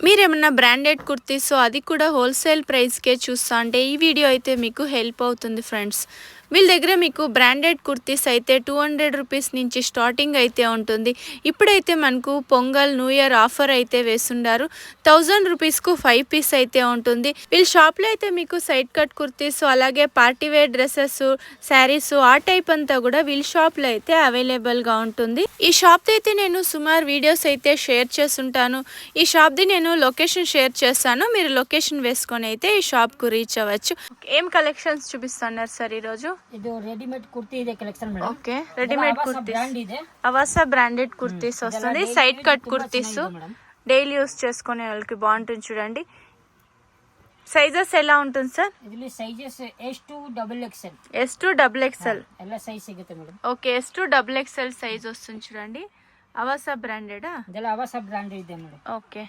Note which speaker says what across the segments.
Speaker 1: మీరేమన్నా బ్రాండెడ్ కుర్తీస్ అది కూడా హోల్సేల్ ప్రైస్కే చూస్తా అంటే ఈ వీడియో అయితే మీకు హెల్ప్ అవుతుంది ఫ్రెండ్స్. వీళ్ళ దగ్గర మీకు బ్రాండెడ్ కుర్తీస్ అయితే 200 రూపీస్ నుంచి స్టార్టింగ్ అయితే ఉంటుంది. ఇప్పుడైతే మనకు పొంగల్ న్యూ ఇయర్ ఆఫర్ అయితే వేసుండారు. 1000 రూపీస్కు 5 పీస్ అయితే ఉంటుంది. వీళ్ళ షాప్లో అయితే మీకు సైడ్ కట్ కుర్తీస్ అలాగే పార్టీ వేర్ డ్రెస్సెస్, శారీస్ ఆ టైప్ అంతా కూడా వీళ్ళ షాప్లో అయితే అవైలబుల్గా ఉంటుంది. ఈ షాప్ అయితే నేను సుమారు వీడియోస్ అయితే షేర్ చేస్తుంటాను. ఈ షాప్ది నేను లొకేషన్ షేర్ చేస్తాను. మీరు లొకేషన్ వేసుకొని అయితే ఈ షాప్కు రీచ్ అవ్వచ్చు. ఏం కలెక్షన్స్ చూపిస్తున్నారు సార్ ఈరోజు?
Speaker 2: ಇದು ರೆಡಿಮೇಡ್ ಕುರ್ತಿ ಇದೆ collection madam.
Speaker 1: Okay, readymade kurtis,
Speaker 2: brand ಇದೆ.
Speaker 1: అవాసా బ్రాండెడ్ కుర్తీస్ వస్తుంది. Side cut kurtis daily use చేసుకునే వాళ్ళకి బాగుంటుంది చూడండి. సైజెస్ ఎలా ఉంటుంది సార్?
Speaker 2: ಇದರಲ್ಲಿ sizes S2 XXL.
Speaker 1: S2 XXL
Speaker 2: ಎಲ್ಲ ಸೈಜ್ ಸಿಗುತ್ತೆ madam.
Speaker 1: Okay, S2 XXL size వస్తుంది చూడండి. అవాసా బ్రాండెడా?
Speaker 2: ಇದೆಲ್ಲ ಅವಸ ಬ್ರ್ಯಾಂಡ್ ಇದೆ ಮೇಡಮ್.
Speaker 1: ఓకే,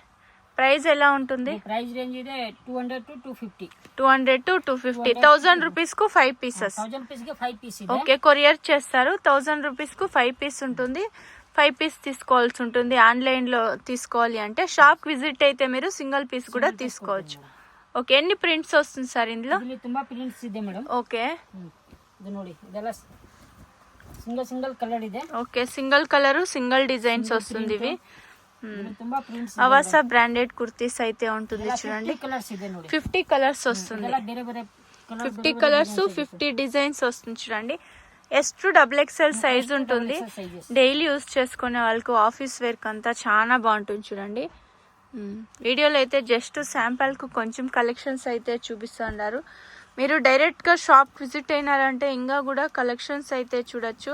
Speaker 1: ప్రైస్ ఎలా ఉంటుంది?
Speaker 2: ಪ್ರೈಸ್ ರೇಂಜ್ ಇದೆ 200 to 250.
Speaker 1: 200 to 250. 1000 రూపీస్ కు 5 పీసెస్.
Speaker 2: 1000 పీస్ ಗೆ 5 పీస్ ಇದೆ.
Speaker 1: ఓకే, కొరియర్ చేస్తారు. 1000 రూపీస్ కు 5 పీస్ ఉంటుంది. 5 పీస్ తీసుకోవాల్సి ఉంటుంది. ఆన్లైన్ లో తీసుకోవాలి అంటే షాప్ విజిట్ అయితే మీరు సింగిల్ పీస్ కూడా తీసుకోవచ్చు. ఓకే, ఎన్ని ప్రింట్స్ వస్తుంది సార్ ఇందులో?
Speaker 2: ಇಲ್ಲಿ ತುಂಬಾ ಪ್ರಿಂಟ್ಸ್ ಇದೆ ಮೇಡಮ್.
Speaker 1: ఓకే,
Speaker 2: ಇದು ನೋಡಿ, ಇದೆಲ್ಲ సింగిల్ కలర్ ಇದೆ.
Speaker 1: Okay, single colour single designs వస్తుంది. ఇవి
Speaker 2: ತುಂಬಾ ಪ್ರಿಂಟ್ಸ್
Speaker 1: అవాసా బ్రాండెడ్ కుర్తీస్ అయితే ఉంటుంది చూడండి.
Speaker 2: కలర్స్ ಇದೆ ನೋಡಿ.
Speaker 1: 50 కలర్స్ వస్తుంది.
Speaker 2: ಇದೆಲ್ಲ ಬೇರೆ ಬೇರೆ
Speaker 1: 50 కలర్స్ 50 డిజైన్స్ వస్తుంది చూడండి. S2 XXL సైజ్ ఉంటుంది. డైలీ యూస్ చేసుకునే వాళ్ళకు ఆఫీస్ వేర్కి అంతా చాలా బాగుంటుంది చూడండి. వీడియోలో అయితే జస్ట్ శాంపుల్కు కొంచెం కలెక్షన్స్ అయితే చూపిస్తున్నారు. మీరు డైరెక్ట్గా షాప్ విజిట్ అయినారంటే ఇంకా కూడా కలెక్షన్స్ అయితే చూడొచ్చు.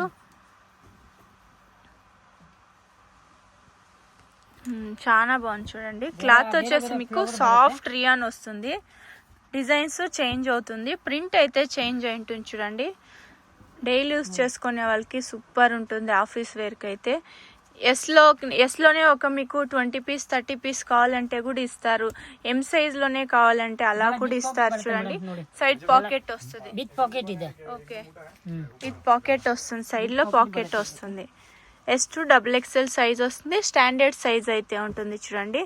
Speaker 1: చాలా బాగుంది చూడండి. క్లాత్ వచ్చేసి మీకు సాఫ్ట్ రియాన్ వస్తుంది. డిజైన్స్ చేంజ్ అవుతుంది. ప్రింట్ అయితే చేంజ్ అయి ఉంటుంది చూడండి. డైలీ యూస్ చేసుకునే వాళ్ళకి సూపర్ ఉంటుంది ఆఫీస్ వేర్కి అయితే. ఎస్లోనే ఒక మీకు 20 పీస్ 30 పీస్ కావాలంటే కూడా ఇస్తారు. ఎం సైజ్లోనే కావాలంటే అలా కూడా ఇస్తారు చూడండి. సైడ్ పాకెట్ వస్తుంది.
Speaker 2: విత్ పాకెట్ ಇದೆ.
Speaker 1: ఓకే, విత్ పాకెట్ వస్తుంది. సైడ్లో పాకెట్ వస్తుంది. S2 XXL సైజ్ వస్తుంది. స్టాండర్డ్ సైజ్ అయితే ఉంటుంది చూడండి.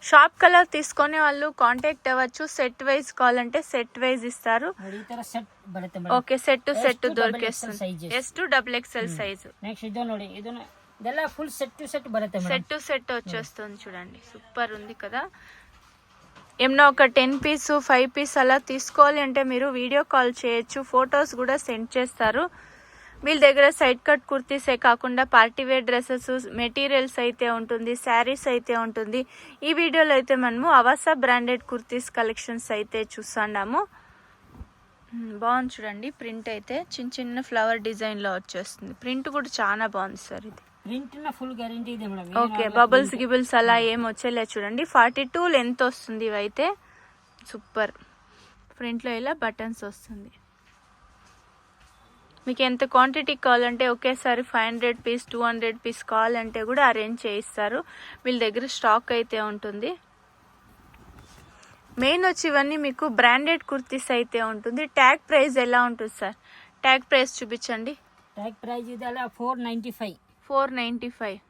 Speaker 1: షాప్ కలర్ తీసుకునే వాళ్ళు కాంటాక్ట్ అవ్వచ్చు. సెట్ వైజ్ కావాలంటే సెట్ వైజ్ ఇస్తారు. ఓకే, సెట్ సెట్ దొరికేస్తుంది. S2 XXL size.
Speaker 2: నెక్స్ట్ ఇది ನೋಡಿ, ಇದೆಲ್ಲ ಫುಲ್ ಸೆಟ್ ಟು ಸೆಟ್ ಬರುತ್ತೆ ಮೇಡಂ.
Speaker 1: సెట్ టు సెట్ వచ్చేస్తుంది చూడండి. సూపర్ ఉంది కదా. ఏమన్నా ఒక 10 పీస్ 5 పీస్ అలా తీసుకోవాలి అంటే మీరు వీడియో కాల్ చేయొచ్చు. ఫొటోస్ కూడా సెండ్ చేస్తారు. వీళ్ళ దగ్గర సైడ్ కట్ కుర్తీసే కాకుండా పార్టీ వేర్ డ్రెస్సెస్, మెటీరియల్స్ అయితే ఉంటుంది, శారీస్ అయితే ఉంటుంది. ఈ వీడియోలో అయితే మనము అవాసా బ్రాండెడ్ కుర్తీస్ కలెక్షన్స్ అయితే చూస్తున్నాము. బాగుంది చూడండి. ప్రింట్ అయితే చిన్న చిన్న ఫ్లవర్ డిజైన్లో వచ్చేస్తుంది. ప్రింట్ కూడా చాలా బాగుంది సార్. ఇది
Speaker 2: ప్రింట్ ఫుల్ గ్యారెంటీ ಇದೆ మేడం.
Speaker 1: ఓకే, బబుల్స్ గిబుల్స్ అలా ఏం వచ్చేలే చూడండి. 42 లెంత్ వస్తుంది. ఇవైతే సూపర్. ప్రింట్లో ఇలా బటన్స్ వస్తుంది. మీకు ఎంత క్వాంటిటీ కావాలంటే ఒకేసారి 500 పీస్ 200 పీస్ కావాలంటే కూడా అరేంజ్ చేయిస్తారు. వీళ్ళ దగ్గర స్టాక్ అయితే ఉంటుంది. మెయిన్ వచ్చి ఇవన్నీ మీకు బ్రాండెడ్ కుర్తీస్ అయితే ఉంటుంది. ట్యాగ్ ప్రైస్ ఎలా ఉంటుంది సార్? ట్యాగ్ ప్రైస్ చూపించండి.
Speaker 2: ట్యాగ్ ప్రైస్ ಇದೆಲ್ಲ 495.
Speaker 1: 495.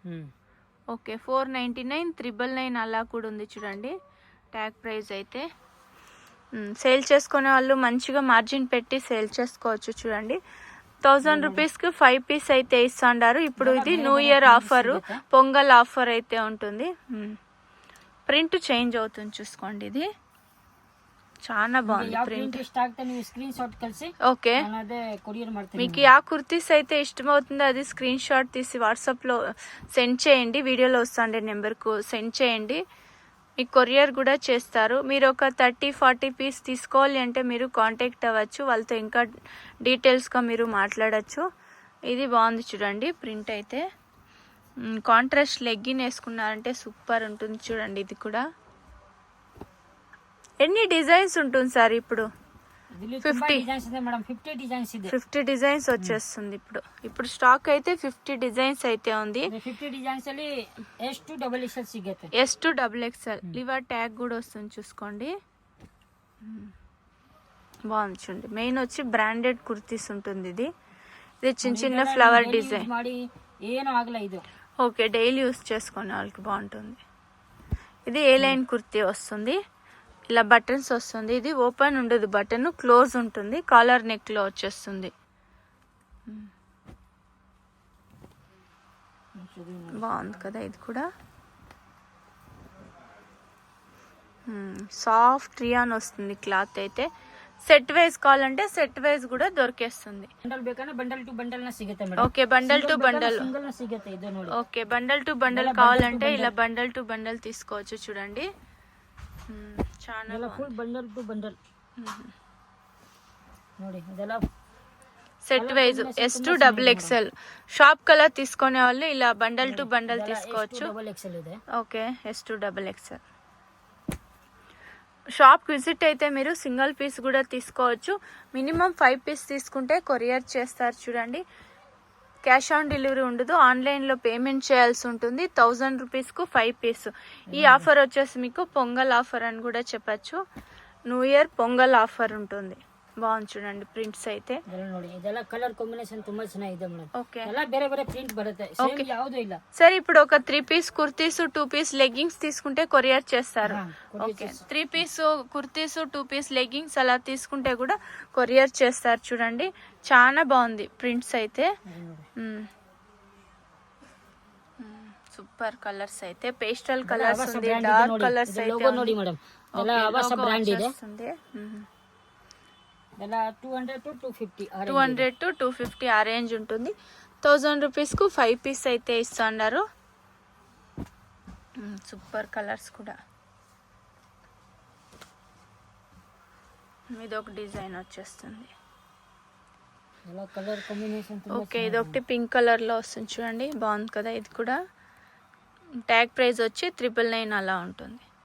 Speaker 1: ఓకే, 499, 999 అలా కూడా ఉంది చూడండి. ట్యాగ్ ప్రైస్ అయితే సేల్ చేసుకునే వాళ్ళు మంచిగా మార్జిన్ పెట్టి సేల్ చేసుకోవచ్చు చూడండి. 1000 రూపీస్కి 5 పీస్ అయితే ఇస్తున్నారు. ఇప్పుడు ఇది new year offer, pongal offer అయితే ఉంటుంది. ప్రింట్ చేంజ్ అవుతుంది చూసుకోండి. ఇది చాలా బాగుంది ప్రింట్. ఓకే, మీకు ఆ కుర్తీస్ అయితే ఇష్టమవుతుందో అది స్క్రీన్ షాట్ తీసి వాట్సాప్లో సెండ్ చేయండి. వీడియోలో వస్తుండే నెంబర్కు సెండ్ చేయండి. మీకు కొరియర్ కూడా చేస్తారు. మీరు ఒక 30-40 పీస్ తీసుకోవాలి అంటే మీరు కాంటాక్ట్ అవ్వచ్చు. వాళ్ళతో ఇంకా డీటెయిల్స్గా మీరు మాట్లాడచ్చు. ఇది బాగుంది చూడండి. ప్రింట్ అయితే కాంట్రాస్ట్ లెగ్గిన్ వేసుకున్నారంటే సూపర్ ఉంటుంది చూడండి. ఇది కూడా ఎన్ని డిజైన్స్ ఉంటుంది సార్? ఇప్పుడు 50 డిజైన్స్ వచ్చేస్తుంది. ఇప్పుడు స్టాక్ అయితే 50 డిజైన్స్ అయితే ఉంది.
Speaker 2: 50 డిజైన్స్ ಅಲ್ಲಿ S2 XXL ಸಿಗುತ್ತೆ.
Speaker 1: S2 XXL లివర్ ట్యాగ్ కూడా వస్తుంది చూసుకోండి. బాగుంది చూడండి. మెయిన్ వచ్చి బ్రాండెడ్ కుర్తీస్ ఉంటుంది. ఇది చిన్న చిన్న ఫ్లవర్ డిజైన్.
Speaker 2: ಏನು ಆಗಲ್ಲ ಇದು.
Speaker 1: ఓకే, డైలీ యూస్ చేసుకునే వాళ్ళకి బాగుంటుంది. ఇది ఏ లైన్ కుర్తీ వస్తుంది, ఇలా బటన్స్ వస్తుంది. ఇది ఓపెన్ ఉండదు, బటన్ క్లోజ్ ఉంటుంది, కాలర్ నెక్ లో వచ్చేస్తుంది. బాగుంది కదా ఇది కూడా. సాఫ్ట్ రియాన్ వస్తుంది క్లాత్ అయితే. సెట్ వైజ్ కావాలంటే సెట్ వైజ్ కూడా దొరికేస్తుంది.
Speaker 2: ಬಂಡಲ್ ಬೇಕಂದ್ರೆ ಬಂಡಲ್ ಟು ಬಂಡಲ್ ನ ಸಿಗುತ್ತೆ madam.
Speaker 1: Okay bundle to bundle.
Speaker 2: Single ನ ಸಿಗುತ್ತೆ ಇದು ನೋಡಿ.
Speaker 1: ఓకే బండల్ టు బండల్ కావాలంటే ఇలా బండల్ టు బండల్ తీసుకోవచ్చు చూడండి. చాలా
Speaker 2: ಇದೆಲ್ಲ ಫುಲ್ ಬಂಡಲ್ ಟು ಬಂಡಲ್ ನೋಡಿ. ಇದೆಲ್ಲ
Speaker 1: set wise S2XXL. Shop colour తీసుకునే వాళ్ళు ఇలా బండల్ టు బండల్ తీసుకోవచ్చు.
Speaker 2: ಡಬಲ್ ಎಕ್ಸೆಲ್ ಇದೆ.
Speaker 1: Okay S2XXL. షాప్కి విజిట్ అయితే మీరు సింగిల్ పీస్ కూడా తీసుకోవచ్చు. మినిమం 5 పీస్ తీసుకుంటే కొరియర్ చేస్తారు చూడండి. క్యాష్ ఆన్ డెలివరీ ఉండదు, ఆన్లైన్లో పేమెంట్ చేయాల్సి ఉంటుంది. 1000 రూపీస్కు 5 పీస్. ఈ ఆఫర్ వచ్చేసి మీకు పొంగల్ ఆఫర్ అని కూడా చెప్పచ్చు. న్యూ ఇయర్ పొంగల్ ఆఫర్ ఉంటుంది. బాగుంది చూడండి ప్రింట్స్ అయితే.
Speaker 2: ಇದೆಲ್ಲ ನೋಡಿ, ಇದೆಲ್ಲ ಕಲರ್ ಕಾಂಬಿನೇಷನ್ ತುಂಬಾ ಚೆನ್ನಾಗಿದೆ ಮೇಡಮ್.
Speaker 1: ఓకే
Speaker 2: ಎಲ್ಲ ಬೇರೆ ಬೇರೆ ಪ್ರಿಂಟ್ ಬರುತ್ತೆ, ಸೇಮ್ ಯಾವುದು ಇಲ್ಲ.
Speaker 1: సరే ఇప్పుడు ఒక 3 పీస్ కుర్తీస్ 2 పీస్ లెగ్గింగ్స్ తీసుకుంటే కొరియర్ చేస్తారు. Okay 3 piece kurtis 2 piece leggings అలా తీసుకుంటే కూడా కొరియర్ చేస్తారు చూడండి. చాలా బాగుంది ప్రింట్స్ అయితే. సూపర్ కలర్స్ అయితే. పేస్టల్ కలర్స్ ఉంది, డార్క్ కలర్స్ అయితే
Speaker 2: ಲೋಗೋ ನೋಡಿ ಮೇಡಮ್. ಎಲ್ಲ ಆವಾಸ ಬ್ರ್ಯಾಂಡ್ ಇದೆ.
Speaker 1: ఉంది.
Speaker 2: ಎಲ್ಲ 200 to 250
Speaker 1: 200 to 250 ఆ రేంజ్ ఉంటుంది. 1000 రూపీస్కు 5 పీస్ అయితే ఇస్తున్నారు. సూపర్ కలర్స్ కూడా. ఇది ఒక డిజైన్ వచ్చేస్తుంది.
Speaker 2: ಎಲ್ಲ కలర్ కాంబినేషన్ ತುಂಬಾ.
Speaker 1: ఓకే ఇది ఒకటి పింక్ కలర్లో వస్తుంది చూడండి, బాగుంది కదా ఇది కూడా. ట్యాగ్ ప్రైస్ వచ్చి 999 అలా ఉంటుంది.